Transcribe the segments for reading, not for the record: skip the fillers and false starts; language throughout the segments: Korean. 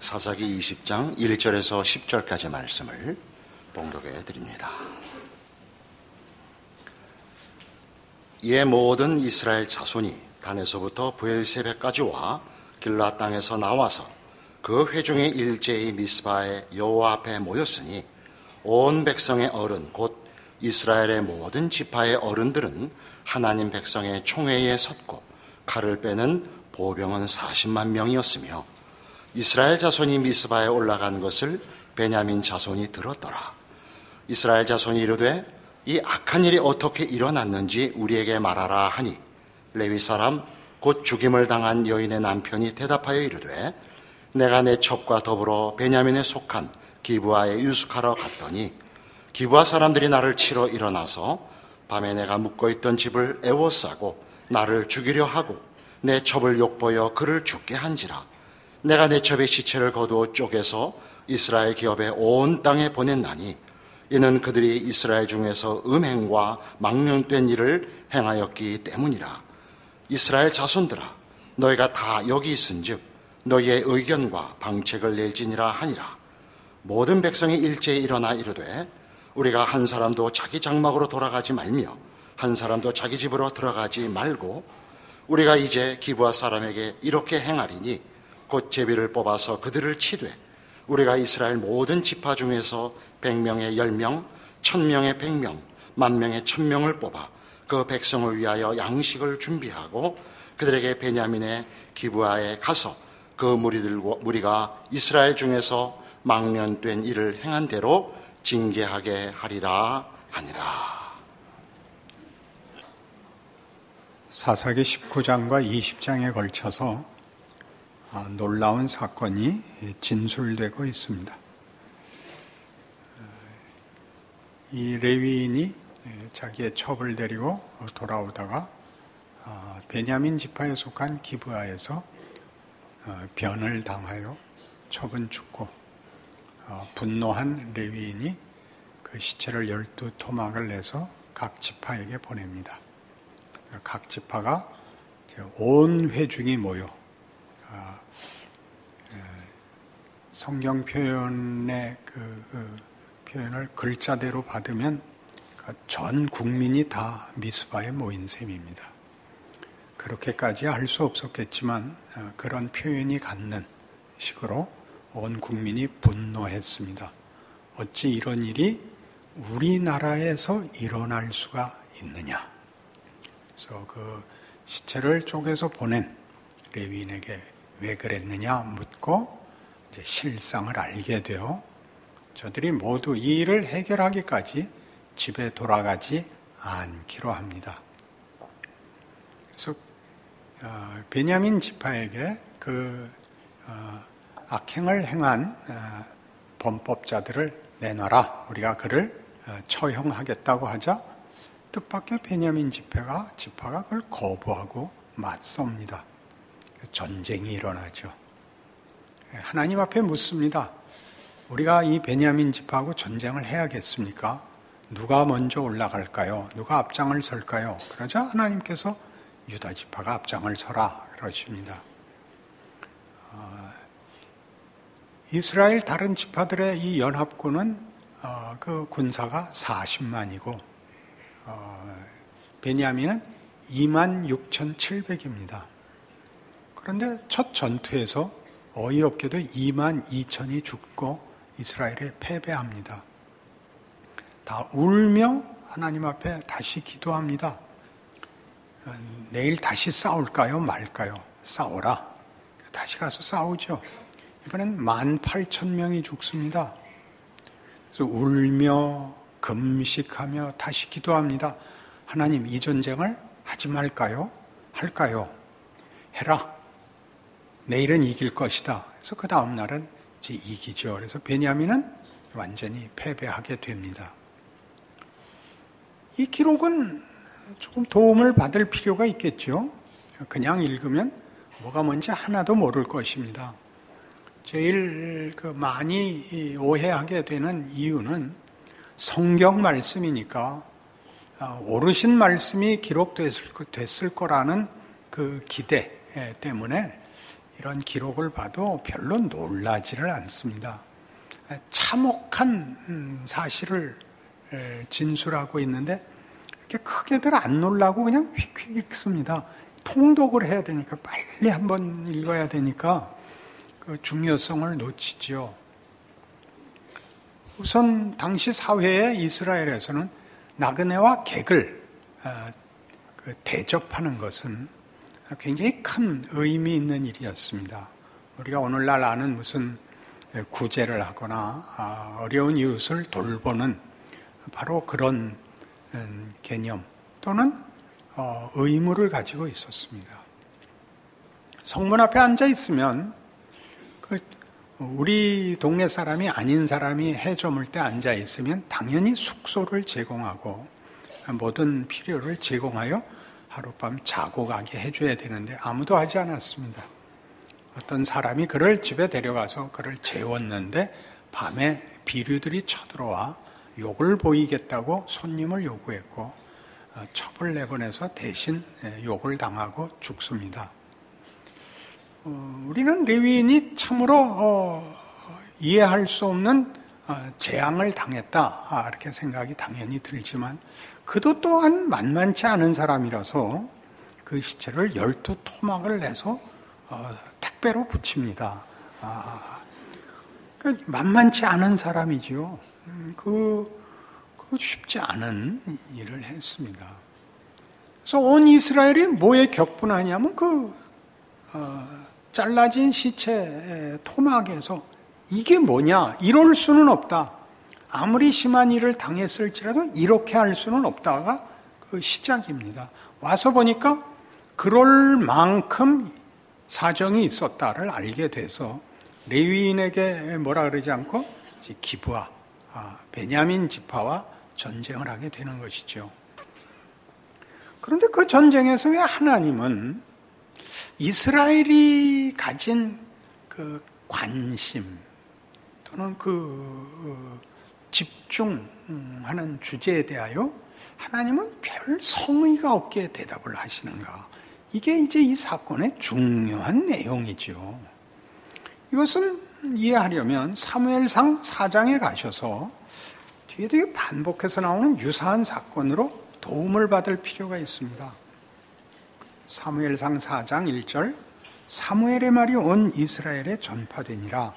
사사기 20장 1절에서 10절까지 말씀을 봉독해 드립니다. 이에 모든 이스라엘 자손이 단에서부터 브엘세베까지 와 길라 땅에서 나와서 그 회중의 일제히 미스바의 여호와 앞에 모였으니 온 백성의 어른 곧 이스라엘의 모든 지파의 어른들은 하나님 백성의 총회에 섰고 칼을 빼는 보병은 40만 명이었으며 이스라엘 자손이 미스바에 올라간 것을 베냐민 자손이 들었더라. 이스라엘 자손이 이르되 이 악한 일이 어떻게 일어났는지 우리에게 말하라 하니 레위 사람 곧 죽임을 당한 여인의 남편이 대답하여 이르되 내가 내 첩과 더불어 베냐민에 속한 기브아에 유숙하러 갔더니 기브아 사람들이 나를 치러 일어나서 밤에 내가 묵고있던 집을 에워싸고 나를 죽이려 하고 내 첩을 욕보여 그를 죽게 한지라. 내가 내 첩의 시체를 거두어 쪼개서 이스라엘 기업의 온 땅에 보냈나니 이는 그들이 이스라엘 중에서 음행과 망령된 일을 행하였기 때문이라. 이스라엘 자손들아 너희가 다 여기 있은즉 너희의 의견과 방책을 낼지니라 하니라. 모든 백성이 일제히 일어나 이르되 우리가 한 사람도 자기 장막으로 돌아가지 말며 한 사람도 자기 집으로 들어가지 말고 우리가 이제 기브아 사람에게 이렇게 행하리니 곧 제비를 뽑아서 그들을 치되 우리가 이스라엘 모든 지파 중에서 100명에 10명, 1000명에 100명, 10,000명에 1000명을 뽑아 그 백성을 위하여 양식을 준비하고 그들에게 베냐민의 기브아에 가서 그 무리가 이스라엘 중에서 망령된 일을 행한 대로 징계하게 하리라 하니라. 사사기 19장과 20장에 걸쳐서 놀라운 사건이 진술되고 있습니다. 이 레위인이 자기의 첩을 데리고 돌아오다가 베냐민 지파에 속한 기브아에서 변을 당하여 첩은 죽고 분노한 레위인이 그 시체를 12토막을 내서 각 지파에게 보냅니다. 각 지파가 온 회중이 모여 성경 표현의 그 표현을 글자대로 받으면 전 국민이 다 미스바에 모인 셈입니다. 그렇게까지 할 수 없었겠지만 그런 표현이 갖는 식으로 온 국민이 분노했습니다. 어찌 이런 일이 우리나라에서 일어날 수가 있느냐. 그래서 그 시체를 쪼개서 보낸 레위인에게 왜 그랬느냐 묻고 이제 실상을 알게 되어 저들이 모두 이 일을 해결하기까지 집에 돌아가지 않기로 합니다. 그래서 베냐민 지파에게 그 악행을 행한 범법자들을 내놔라. 우리가 그를 처형하겠다고 하자 뜻밖의 베냐민 지파가 그걸 거부하고 맞섭니다. 전쟁이 일어나죠. 하나님 앞에 묻습니다. 우리가 이 베냐민 지파하고 전쟁을 해야겠습니까? 누가 먼저 올라갈까요? 누가 앞장을 설까요? 그러자 하나님께서 유다 지파가 앞장을 서라 그러십니다. 이스라엘 다른 지파들의 이 연합군은 그 군사가 40만이고 베냐민은 26,700입니다. 그런데 첫 전투에서 어이없게도 22,000이 죽고 이스라엘에 패배합니다. 다 울며 하나님 앞에 다시 기도합니다. 내일 다시 싸울까요? 말까요? 싸워라. 다시 가서 싸우죠. 이번엔 18,000명이 죽습니다. 그래서 울며 금식하며 다시 기도합니다. 하나님, 이 전쟁을 하지 말까요? 할까요? 해라. 내일은 이길 것이다. 그래서 그 다음 날은 이제 이기죠. 그래서 베냐민은 완전히 패배하게 됩니다. 이 기록은 조금 도움을 받을 필요가 있겠죠. 그냥 읽으면 뭐가 뭔지 하나도 모를 것입니다. 제일 많이 오해하게 되는 이유는 성경 말씀이니까 오르신 말씀이 기록됐을 거라는 그 기대 때문에 이런 기록을 봐도 별로 놀라지를 않습니다. 참혹한 사실을 진술하고 있는데 이렇게 크게들 안 놀라고 그냥 휙휙 읽습니다. 통독을 해야 되니까, 빨리 한번 읽어야 되니까 그 중요성을 놓치죠. 우선 당시 사회에 이스라엘에서는 나그네와 객을 대접하는 것은 굉장히 큰 의미 있는 일이었습니다. 우리가 오늘날 아는 무슨 구제를 하거나 어려운 이웃을 돌보는 바로 그런 개념 또는 의무를 가지고 있었습니다. 성문 앞에 앉아 있으면 우리 동네 사람이 아닌 사람이 해 저물 때 앉아 있으면 당연히 숙소를 제공하고 모든 필요를 제공하여 하룻밤 자고 가게 해줘야 되는데 아무도 하지 않았습니다. 어떤 사람이 그를 집에 데려가서 그를 재웠는데 밤에 비류들이 쳐들어와 욕을 보이겠다고 손님을 요구했고 첩을 내보내서 대신 욕을 당하고 죽습니다. 우리는 레위인이 참으로 이해할 수 없는 재앙을 당했다 이렇게 생각이 당연히 들지만 그도 또한 만만치 않은 사람이라서 그 시체를 12토막을 내서 택배로 붙입니다. 만만치 않은 사람이지요. 그 쉽지 않은 일을 했습니다. 그래서 온 이스라엘이 뭐에 격분하냐면 잘라진 시체 토막에서 이게 뭐냐, 이럴 수는 없다. 아무리 심한 일을 당했을지라도 이렇게 할 수는 없다가 그 시작입니다. 와서 보니까 그럴 만큼 사정이 있었다를 알게 돼서 레위인에게 뭐라 그러지 않고 기브아, 베냐민 지파와 전쟁을 하게 되는 것이죠. 그런데 그 전쟁에서 왜 하나님은 이스라엘이 가진 그 관심 또는 그 집중하는 주제에 대하여 하나님은 별 성의가 없게 대답을 하시는가? 이게 이제 이 사건의 중요한 내용이죠. 이것을 이해하려면 사무엘상 4장에 가셔서 뒤에 되게 반복해서 나오는 유사한 사건으로 도움을 받을 필요가 있습니다. 사무엘상 4장 1절 사무엘의 말이 온 이스라엘에 전파되니라.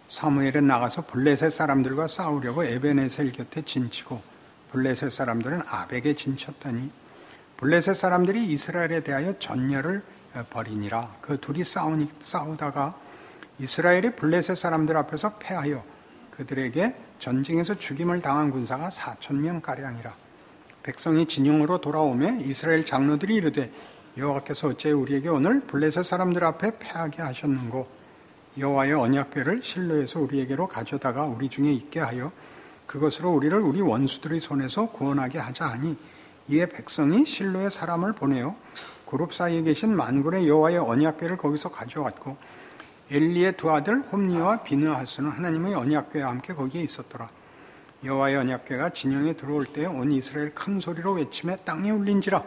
사무엘은 나가서 블레셋 사람들과 싸우려고 에베네셀 곁에 진치고 블레셋 사람들은 아벡에 진쳤더니 블레셋 사람들이 이스라엘에 대하여 전열을 벌이니라. 그 둘이 싸우다가 이스라엘이 블레셋 사람들 앞에서 패하여 그들에게 전쟁에서 죽임을 당한 군사가 4,000명가량이라. 백성이 진영으로 돌아오매 이스라엘 장로들이 이르되 여호와께서 어째 우리에게 오늘 블레셋 사람들 앞에 패하게 하셨는고 여호와의 언약궤를 실로에서 우리에게로 가져다가 우리 중에 있게 하여 그것으로 우리를 우리 원수들의 손에서 구원하게 하자 하니 이에 백성이 실로에 사람을 보내어 그룹 사이에 계신 만군의 여호와의 언약궤를 거기서 가져왔고 엘리의 두 아들 홈니와 비느하스는 하나님의 언약궤와 함께 거기에 있었더라. 여호와의 언약궤가 진영에 들어올 때 온 이스라엘 큰 소리로 외치며 땅이 울린지라.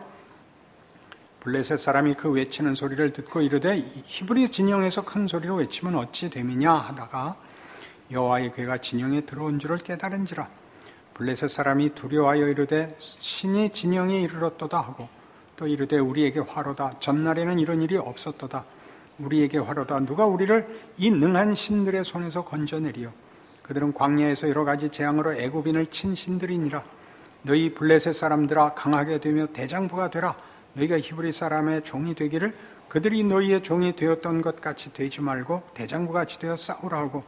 블레셋 사람이 그 외치는 소리를 듣고 이르되 히브리 진영에서 큰 소리로 외치면 어찌 됨이냐 하다가 여호와의 궤가 진영에 들어온 줄을 깨달은지라. 블레셋 사람이 두려워하여 이르되 신이 진영에 이르렀도다 하고 또 이르되 우리에게 화로다. 전날에는 이런 일이 없었도다. 우리에게 화로다. 누가 우리를 이 능한 신들의 손에서 건져내리요. 그들은 광야에서 여러 가지 재앙으로 애굽인을 친 신들이니라. 너희 블레셋 사람들아 강하게 되며 대장부가 되라. 너희가 히브리 사람의 종이 되기를 그들이 너희의 종이 되었던 것 같이 되지 말고 대장부같이 되어 싸우라 하고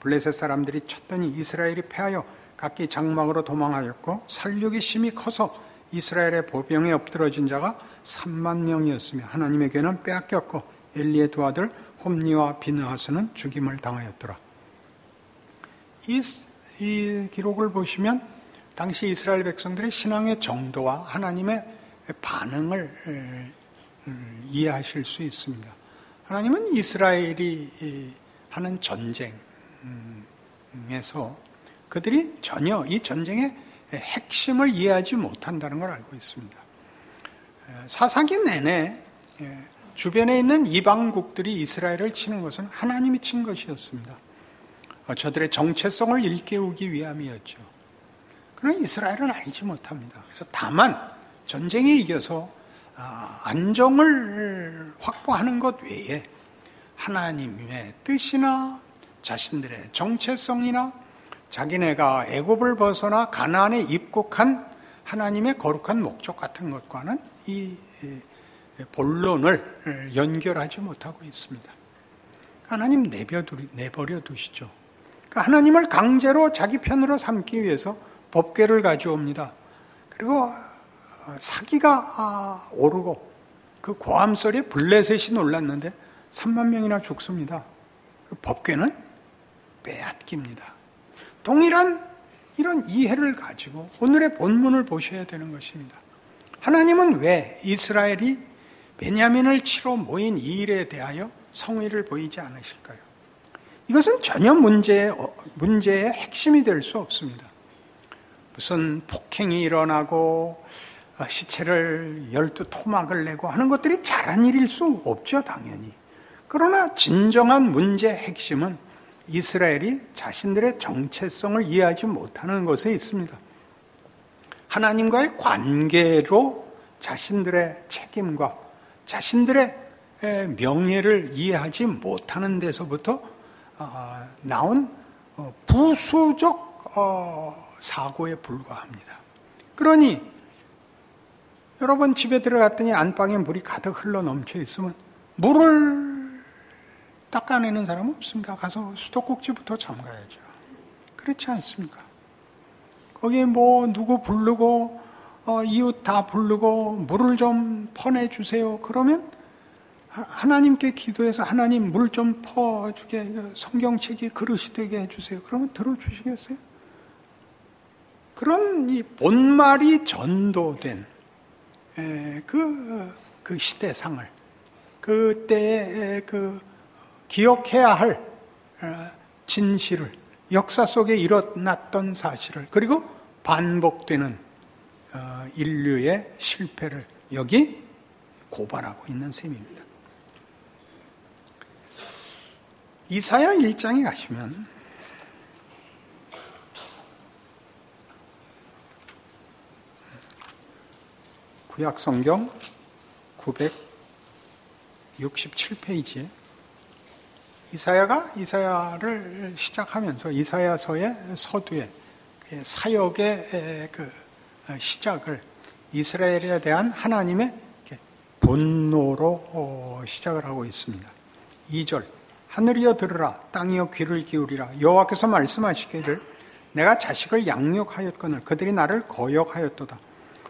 블레셋 사람들이 쳤더니 이스라엘이 패하여 각기 장막으로 도망하였고 살육이 심히 커서 이스라엘의 보병에 엎드러진 자가 3만 명이었으며 하나님의 궤는 빼앗겼고 엘리의 두 아들 홈니와 비느하스는 죽임을 당하였더라. 이 기록을 보시면 당시 이스라엘 백성들의 신앙의 정도와 하나님의 반응을 이해하실 수 있습니다. 하나님은 이스라엘이 하는 전쟁에서 그들이 전혀 이 전쟁의 핵심을 이해하지 못한다는 걸 알고 있습니다. 사사기 내내 주변에 있는 이방국들이 이스라엘을 치는 것은 하나님이 친 것이었습니다. 저들의 정체성을 일깨우기 위함이었죠. 그러나 이스라엘은 알지 못합니다. 그래서 다만 전쟁에 이겨서 안정을 확보하는 것 외에 하나님의 뜻이나 자신들의 정체성이나 자기네가 애굽을 벗어나 가나안에 입국한 하나님의 거룩한 목적 같은 것과는 이 본론을 연결하지 못하고 있습니다. 하나님 내버려 두시죠. 그러니까 하나님을 강제로 자기 편으로 삼기 위해서 법궤를 가져옵니다. 그리고 사기가 오르고 그 고함 소리에 블레셋이 놀랐는데 3만 명이나 죽습니다. 그 법궤는 빼앗깁니다. 동일한 이런 이해를 가지고 오늘의 본문을 보셔야 되는 것입니다. 하나님은 왜 이스라엘이 베냐민을 치러 모인 이 일에 대하여 성의를 보이지 않으실까요? 이것은 전혀 문제의 핵심이 될 수 없습니다. 무슨 폭행이 일어나고 시체를 12토막을 내고 하는 것들이 잘한 일일 수 없죠, 당연히. 그러나 진정한 문제의 핵심은 이스라엘이 자신들의 정체성을 이해하지 못하는 것에 있습니다. 하나님과의 관계로 자신들의 책임과 자신들의 명예를 이해하지 못하는 데서부터 나온 부수적 사고에 불과합니다. 그러니 여러분 집에 들어갔더니 안방에 물이 가득 흘러 넘쳐 있으면 물을 닦아내는 사람은 없습니다. 가서 수도꼭지부터 잠가야죠. 그렇지 않습니까? 거기에 누구 부르고 이웃 다 부르고 물을 좀 퍼내주세요. 그러면 하나님께 기도해서 하나님 물 좀 퍼주게, 성경책이 그릇이 되게 해주세요. 그러면 들어주시겠어요? 그런 이 본말이 전도된 그 시대상을, 그때의 기억해야 할 진실을, 역사 속에 일어났던 사실을, 그리고 반복되는 인류의 실패를 여기 고발하고 있는 셈입니다. 이사야 1장에 가시면 구약성경 967페이지에 이사야를 시작하면서 이사야서의 서두에 사역의 시작을 이스라엘에 대한 하나님의 분노로 시작을 하고 있습니다. 2절, 하늘이여 들으라, 땅이여 귀를 기울이라. 여호와께서 말씀하시기를 내가 자식을 양육하였거늘 그들이 나를 거역하였도다.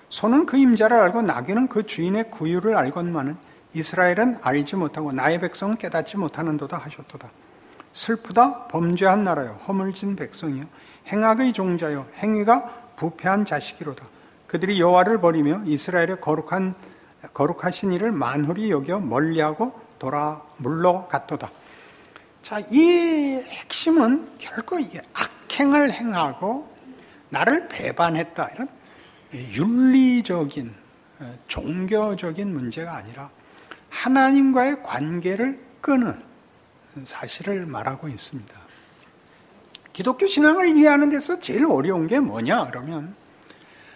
소는 그 임자를 알고 나귀는 그 주인의 구유를 알건만은 이스라엘은 알지 못하고 나의 백성은 깨닫지 못하는도다 하셨도다. 슬프다, 범죄한 나라여, 허물진 백성이여, 행악의 종자여, 행위가 부패한 자식이로다. 그들이 여호와를 버리며 이스라엘의 거룩하신 이를 만홀히 여겨 멀리하고 물러갔도다. 자, 이 핵심은 결코 악행을 행하고 나를 배반했다, 이런 윤리적인 종교적인 문제가 아니라 하나님과의 관계를 끊은 사실을 말하고 있습니다. 기독교 신앙을 이해하는 데서 제일 어려운 게 뭐냐 그러면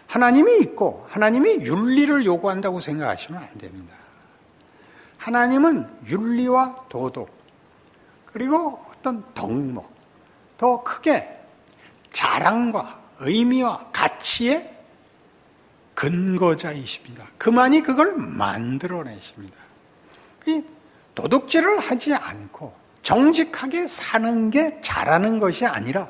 하나님이 있고 하나님이 윤리를 요구한다고 생각하시면 안 됩니다. 하나님은 윤리와 도덕, 그리고 어떤 덕목, 더 크게 자랑과 의미와 가치의 근거자이십니다. 그만이 그걸 만들어내십니다. 도둑질을 하지 않고 정직하게 사는 게 잘하는 것이 아니라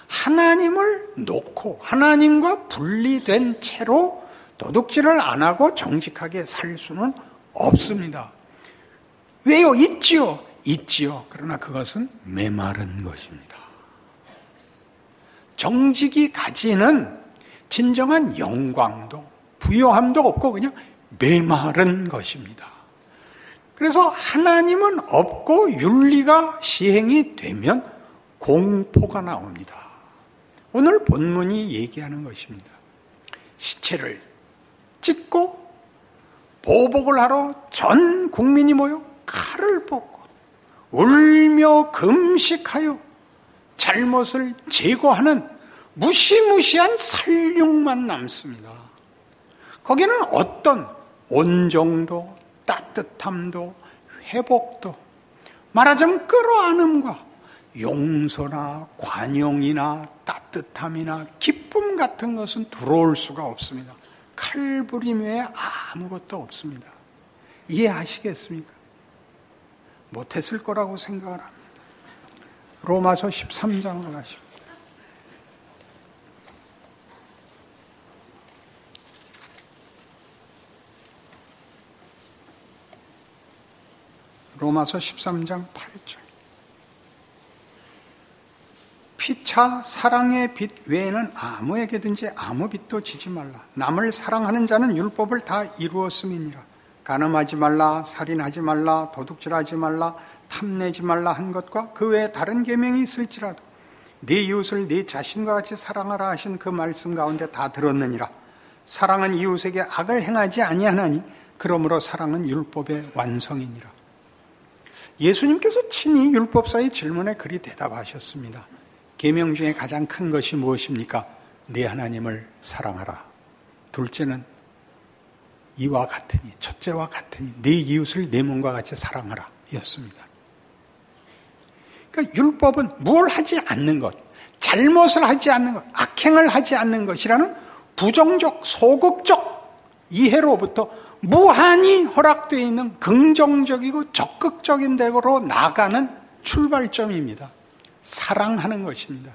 하나님을 놓고 하나님과 분리된 채로 도둑질을 안 하고 정직하게 살 수는 없습니다. 왜요? 있지요. 있지요. 그러나 그것은 메마른 것입니다. 정직이 가지는 진정한 영광도 부요함도 없고 그냥 메마른 것입니다. 그래서 하나님은 없고 윤리가 시행이 되면 공포가 나옵니다. 오늘 본문이 얘기하는 것입니다. 시체를 찢고 보복을 하러 전 국민이 모여 칼을 뽑고 울며 금식하여 잘못을 제거하는 무시무시한 살육만 남습니다. 거기는 어떤 온정도 따뜻함도 회복도 말하자면 끌어안음과 용서나 관용이나 따뜻함이나 기쁨 같은 것은 들어올 수가 없습니다. 칼부림 외에 아무것도 없습니다. 이해하시겠습니까? 못했을 거라고 생각을 합니다. 로마서 13장으로 가시죠. 로마서 13장 8절. 피차 사랑의 빚 외에는 아무에게든지 아무 빚도 지지 말라. 남을 사랑하는 자는 율법을 다 이루었음이니라. 간음하지 말라, 살인하지 말라, 도둑질하지 말라, 탐내지 말라 한 것과 그 외에 다른 계명이 있을지라도 네 이웃을 네 자신과 같이 사랑하라 하신 그 말씀 가운데 다 들었느니라. 사랑은 이웃에게 악을 행하지 아니하나니 그러므로 사랑은 율법의 완성이니라. 예수님께서 친히 율법사의 질문에 그리 대답하셨습니다. 계명 중에 가장 큰 것이 무엇입니까? 네 하나님을 사랑하라. 둘째는 이와 같으니, 첫째와 같으니 네 이웃을 내 몸과 같이 사랑하라 였습니다. 그러니까 율법은 뭘 하지 않는 것, 잘못을 하지 않는 것, 악행을 하지 않는 것이라는 부정적, 소극적 이해로부터 무한히 허락되어 있는 긍정적이고 적극적인 데로 나가는 출발점입니다. 사랑하는 것입니다.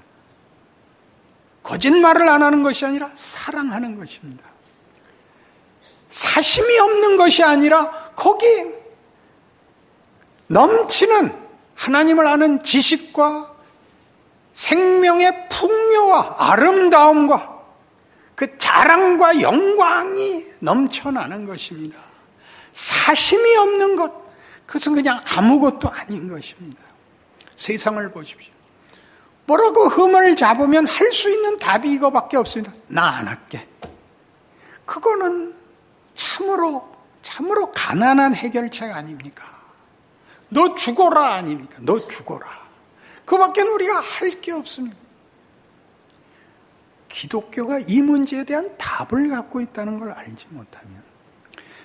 거짓말을 안 하는 것이 아니라 사랑하는 것입니다. 사심이 없는 것이 아니라 거기 넘치는 하나님을 아는 지식과 생명의 풍요와 아름다움과 그 자랑과 영광이 넘쳐나는 것입니다. 사심이 없는 것, 그것은 그냥 아무것도 아닌 것입니다. 세상을 보십시오. 뭐라고 흠을 잡으면 할 수 있는 답이 이거밖에 없습니다. 나 안 할게. 그거는 참으로 가난한 해결책 아닙니까? 너 죽어라 아닙니까? 너 죽어라. 그밖에 우리가 할 게 없습니다. 기독교가 이 문제에 대한 답을 갖고 있다는 걸 알지 못하면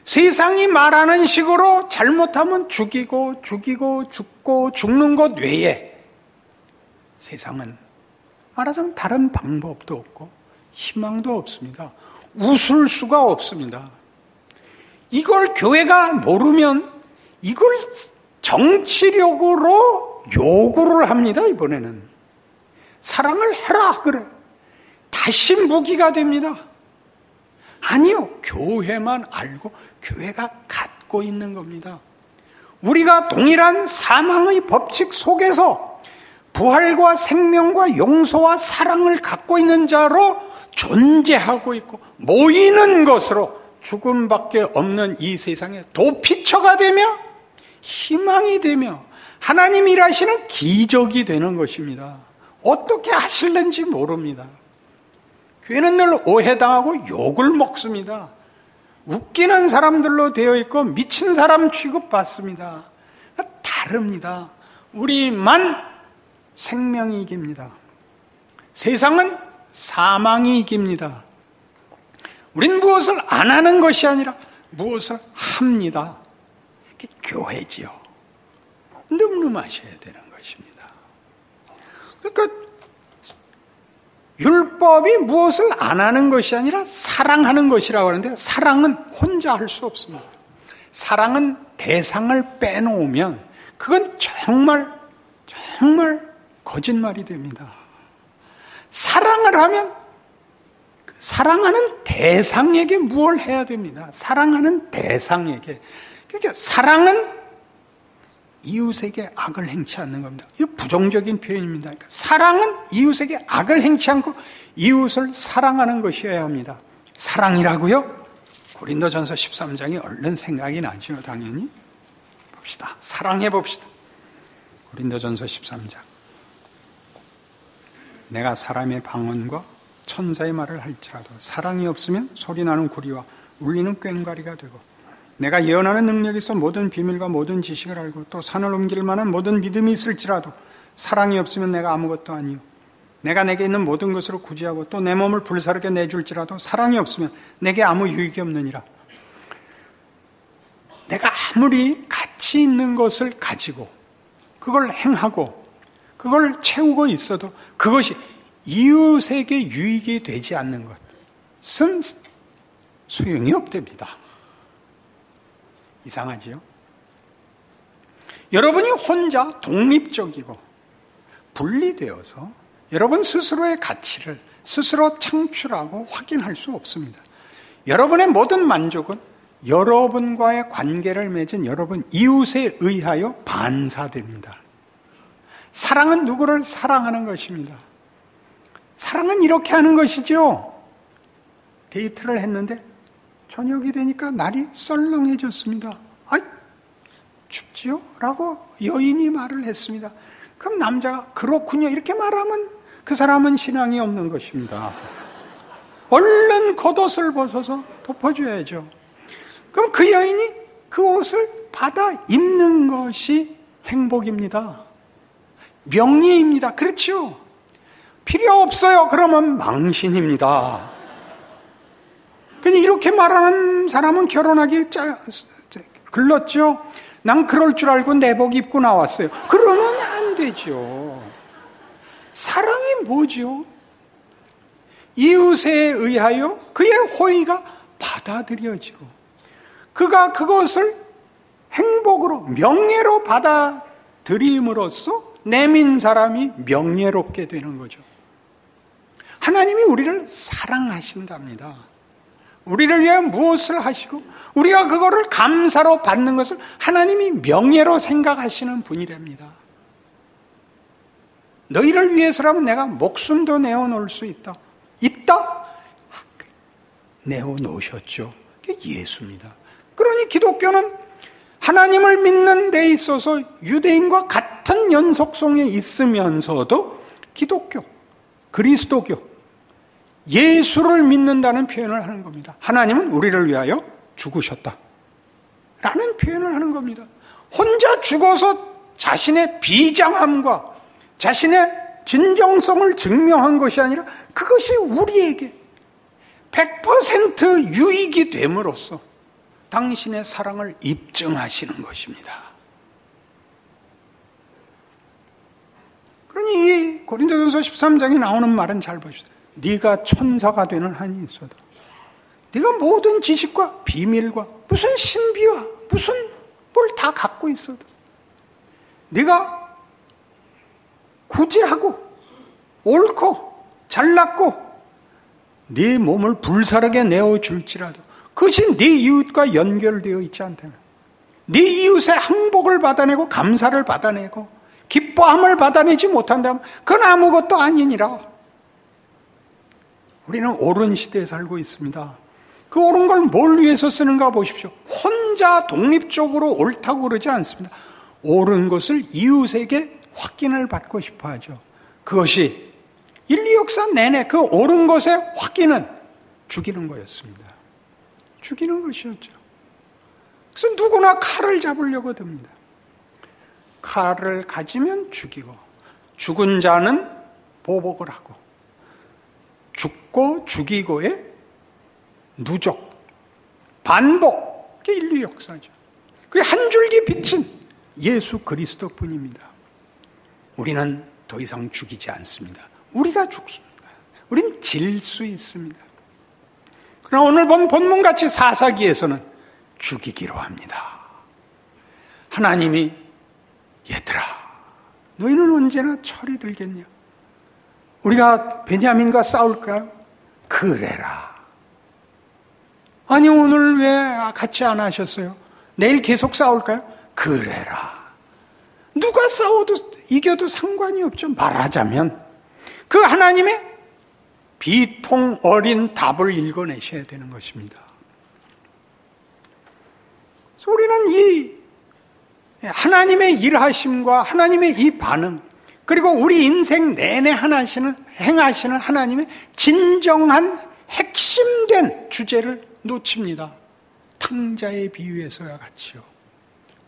세상이 말하는 식으로 잘못하면 죽고 죽는 것 외에 세상은 말하자면 다른 방법도 없고 희망도 없습니다. 웃을 수가 없습니다. 이걸 교회가 모르면 이걸 정치력으로 요구를 합니다. 이번에는 사랑을 해라 그래. 다시 무기가 됩니다. 아니요, 교회만 알고 교회가 갖고 있는 겁니다. 우리가 동일한 사망의 법칙 속에서 부활과 생명과 용서와 사랑을 갖고 있는 자로 존재하고 있고 모이는 것으로 죽음밖에 없는 이 세상에 도피처가 되며 희망이 되며 하나님 일하시는 기적이 되는 것입니다. 어떻게 하실는지 모릅니다. 교회는 늘 오해당하고 욕을 먹습니다. 웃기는 사람들로 되어 있고 미친 사람 취급받습니다. 다릅니다. 우리만 생명이 이깁니다. 세상은 사망이 이깁니다. 우린 무엇을 안 하는 것이 아니라 무엇을 합니다. 그게 교회지요. 늠름하셔야 되는 것입니다. 그러니까 율법이 무엇을 안 하는 것이 아니라 사랑하는 것이라고 하는데 사랑은 혼자 할 수 없습니다. 사랑은 대상을 빼놓으면 그건 정말 거짓말이 됩니다. 사랑을 하면 사랑하는 대상에게 무엇을 해야 됩니다. 사랑하는 대상에게. 그러니까 사랑은 이웃에게 악을 행치 않는 겁니다. 이거 부정적인 표현입니다. 그러니까 사랑은 이웃에게 악을 행치 않고 이웃을 사랑하는 것이어야 합니다. 사랑이라고요? 고린도전서 13장이 얼른 생각이 나죠. 당연히. 봅시다. 사랑해 봅시다. 고린도전서 13장. 내가 사람의 방언과 천사의 말을 할지라도 사랑이 없으면 소리나는 구리와 울리는 꽹과리가 되고 내가 예언하는 능력이 있어 모든 비밀과 모든 지식을 알고 또 산을 옮길 만한 모든 믿음이 있을지라도 사랑이 없으면 내가 아무것도 아니요. 내가 내게 있는 모든 것으로 구제하고 또 내 몸을 불사르게 내줄지라도 사랑이 없으면 내게 아무 유익이 없느니라. 내가 아무리 가치 있는 것을 가지고 그걸 행하고 그걸 채우고 있어도 그것이 이웃에게 유익이 되지 않는 것은 소용이 없답니다. 이상하지요? 여러분이 혼자 독립적이고 분리되어서 여러분 스스로의 가치를 스스로 창출하고 확인할 수 없습니다. 여러분의 모든 만족은 여러분과의 관계를 맺은 여러분 이웃에 의하여 반사됩니다. 사랑은 누구를 사랑하는 것입니다. 사랑은 이렇게 하는 것이죠. 데이트를 했는데 저녁이 되니까 날이 썰렁해졌습니다. 아이, 춥지요? 라고 여인이 말을 했습니다. 그럼 남자가 그렇군요. 이렇게 말하면 그 사람은 신앙이 없는 것입니다. 얼른 겉옷을 벗어서 덮어줘야죠. 그럼 그 여인이 그 옷을 받아 입는 것이 행복입니다. 명예입니다. 그렇죠? 필요 없어요. 그러면 망신입니다. 근데 이렇게 말하는 사람은 결혼하기 글렀죠. 난 그럴 줄 알고 내복 입고 나왔어요. 그러면 안 되죠. 사랑이 뭐죠? 이웃에 의하여 그의 호의가 받아들여지고 그가 그것을 행복으로 명예로 받아들임으로써 내민 사람이 명예롭게 되는 거죠. 하나님이 우리를 사랑하신답니다. 우리를 위해 무엇을 하시고 우리가 그거를 감사로 받는 것을 하나님이 명예로 생각하시는 분이랍니다. 너희를 위해서라면 내가 목숨도 내어놓을 수 있다. 있다? 내어놓으셨죠. 그게 예수입니다. 그러니 기독교는 하나님을 믿는 데 있어서 유대인과 같은 연속성에 있으면서도 기독교, 그리스도교, 예수를 믿는다는 표현을 하는 겁니다. 하나님은 우리를 위하여 죽으셨다 라는 표현을 하는 겁니다. 혼자 죽어서 자신의 비장함과 자신의 진정성을 증명한 것이 아니라 그것이 우리에게 100% 유익이 됨으로써 당신의 사랑을 입증하시는 것입니다. 그러니 이 고린도전서 13장에 나오는 말은 잘 보십시오. 네가 천사가 되는 한이 있어도 네가 모든 지식과 비밀과 무슨 신비와 무슨 뭘 다 갖고 있어도 네가 구제하고 옳고 잘났고 네 몸을 불사르게 내어줄지라도 그것이 네 이웃과 연결되어 있지 않다면 네 이웃의 항복을 받아내고 감사를 받아내고 기뻐함을 받아내지 못한다면 그건 아무것도 아니니라. 우리는 옳은 시대에 살고 있습니다. 그 옳은 걸 뭘 위해서 쓰는가 보십시오. 혼자 독립적으로 옳다고 그러지 않습니다. 옳은 것을 이웃에게 확인을 받고 싶어 하죠. 그것이 인류 역사 내내 그 옳은 것의 확인은 죽이는 거였습니다. 죽이는 것이었죠. 그래서 누구나 칼을 잡으려고 듭니다. 칼을 가지면 죽이고 죽은 자는 보복을 하고 죽고 죽이고의 누적, 반복, 그게 인류 역사죠. 그게 한 줄기 빛은 예수 그리스도뿐입니다. 우리는 더 이상 죽이지 않습니다. 우리가 죽습니다. 우린 질 수 있습니다. 그러나 오늘 본 본문같이 사사기에서는 죽이기로 합니다. 하나님이 얘들아 너희는 언제나 철이 들겠냐? 우리가 베냐민과 싸울까요? 그래라. 아니 오늘 왜 같이 안 하셨어요? 내일 계속 싸울까요? 그래라. 누가 싸워도 이겨도 상관이 없죠. 말하자면 그 하나님의 비통 어린 답을 읽어내셔야 되는 것입니다. 그래서 우리는 이 하나님의 일하심과 하나님의 이 반응 그리고 우리 인생 내내 행하시는 하나님의 진정한 핵심된 주제를 놓칩니다. 탕자의 비유에서와 같이요.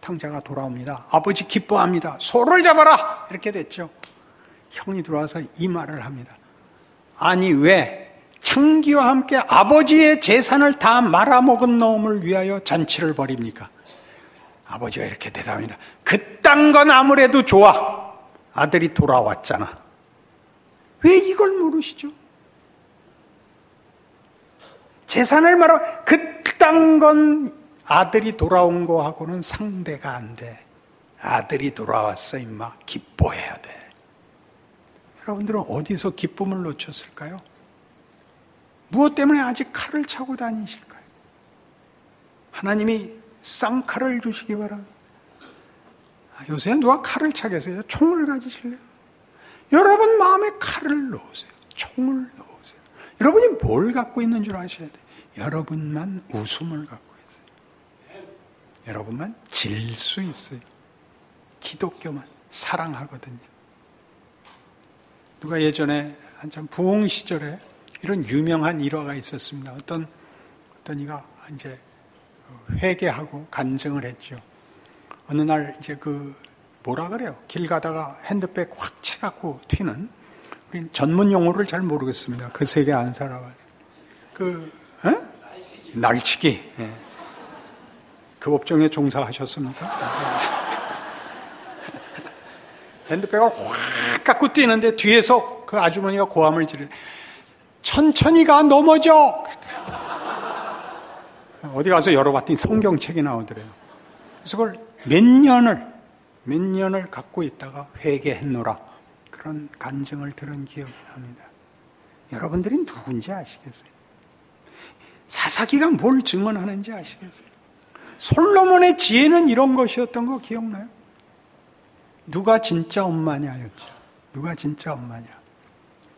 탕자가 돌아옵니다. 아버지 기뻐합니다. 소를 잡아라! 이렇게 됐죠. 형이 들어와서 이 말을 합니다. 아니 왜 창기와 함께 아버지의 재산을 다 말아먹은 놈을 위하여 잔치를 벌입니까? 아버지가 이렇게 대답합니다. 그딴 건 아무래도 좋아. 아들이 돌아왔잖아. 왜 이걸 모르시죠? 재산을 말아 그딴 건 아들이 돌아온 거하고는 상대가 안 돼. 아들이 돌아왔어 임마. 기뻐해야 돼. 여러분들은 어디서 기쁨을 놓쳤을까요? 무엇 때문에 아직 칼을 차고 다니실까요? 하나님이 쌍칼을 주시기 바랍니다. 요새 누가 칼을 차겠어요? 총을 가지실래요? 여러분 마음에 칼을 넣으세요. 총을 넣으세요. 여러분이 뭘 갖고 있는 줄 아셔야 돼요. 여러분만 웃음을 갖고 있어요. 여러분만 질 수 있어요. 기독교만 사랑하거든요. 누가 예전에 한참 부흥 시절에 이런 유명한 일화가 있었습니다. 어떤 이가 이제 회개하고 간증을 했죠. 어느 날 이제 뭐라 그래요? 길 가다가 핸드백 확 채갖고 튀는, 우린 전문 용어를 잘 모르겠습니다. 그 세계 안 살아가지고. 날치기. 예. 그 업종에 종사하셨습니까? 핸드백을 확 갖고 뛰는데 뒤에서 그 아주머니가 고함을 지르. 천천히 가, 넘어져. 어디 가서 열어봤더니 성경책이 나오더래요. 그래서 그걸 몇 년을 갖고 있다가 회개했노라. 그런 간증을 들은 기억이 납니다. 여러분들이 누군지 아시겠어요? 사사기가 뭘 증언하는지 아시겠어요? 솔로몬의 지혜는 이런 것이었던 거 기억나요? 누가 진짜 엄마냐였죠. 누가 진짜 엄마냐.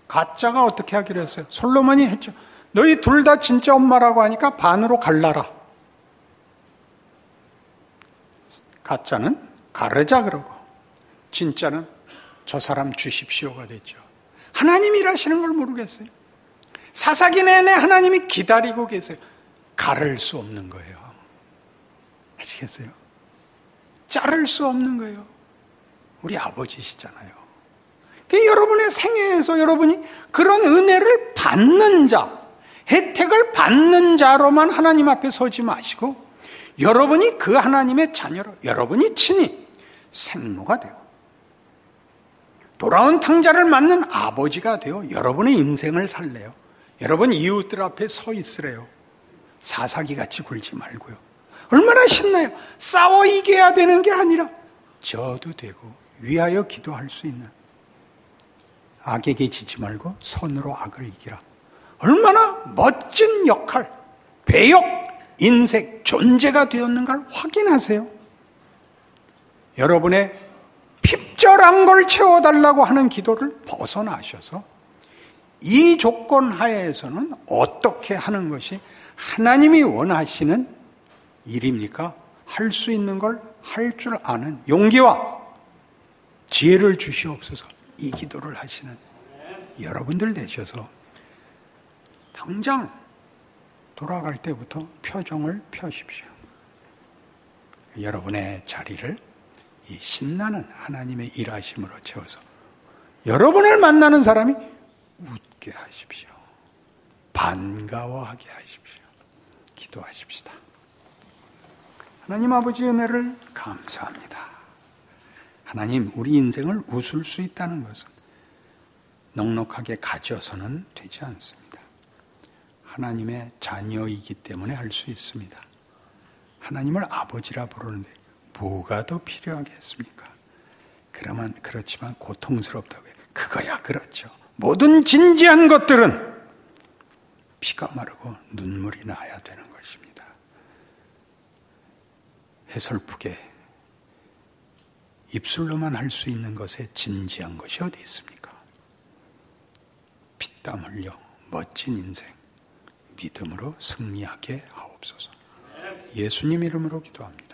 가짜가 어떻게 하기로 했어요? 솔로몬이 했죠. 너희 둘 다 진짜 엄마라고 하니까 반으로 갈라라. 가짜는 가르자 그러고 진짜는 저 사람 주십시오가 됐죠. 하나님이 일하시는 걸 모르겠어요. 사사기 내내 하나님이 기다리고 계세요. 가를 수 없는 거예요. 아시겠어요? 자를 수 없는 거예요. 우리 아버지시잖아요. 그러니까 여러분의 생애에서 여러분이 그런 은혜를 받는 자, 혜택을 받는 자로만 하나님 앞에 서지 마시고 여러분이 그 하나님의 자녀로 여러분이 친히 생모가 되고 돌아온 탕자를 맞는 아버지가 되어 여러분의 인생을 살래요. 여러분 이웃들 앞에 서 있으래요. 사사기같이 굴지 말고요. 얼마나 신나요. 싸워 이겨야 되는 게 아니라 져도 되고 위하여 기도할 수 있는, 악에게 지지 말고 선으로 악을 이기라. 얼마나 멋진 역할, 배역, 인생, 존재가 되었는가를 확인하세요. 여러분의 핍절한 걸 채워달라고 하는 기도를 벗어나셔서 이 조건 하에서는 어떻게 하는 것이 하나님이 원하시는 일입니까? 할 수 있는 걸 할 줄 아는 용기와 지혜를 주시옵소서. 이 기도를 하시는 여러분들 되셔서 당장 돌아갈 때부터 표정을 펴십시오. 여러분의 자리를 이 신나는 하나님의 일하심으로 채워서 여러분을 만나는 사람이 웃게 하십시오. 반가워하게 하십시오. 기도하십시다. 하나님 아버지 은혜를 감사합니다. 하나님, 우리 인생을 웃을 수 있다는 것은 넉넉하게 가져서는 되지 않습니다. 하나님의 자녀이기 때문에 할 수 있습니다. 하나님을 아버지라 부르는데 뭐가 더 필요하겠습니까? 그렇지만 고통스럽다고요. 그거야 그렇죠. 모든 진지한 것들은 피가 마르고 눈물이 나야 되는 것입니다. 해설프게 입술로만 할 수 있는 것에 진지한 것이 어디 있습니까? 피땀 흘려 멋진 인생 믿음으로 승리하게 하옵소서. 예수님 이름으로 기도합니다.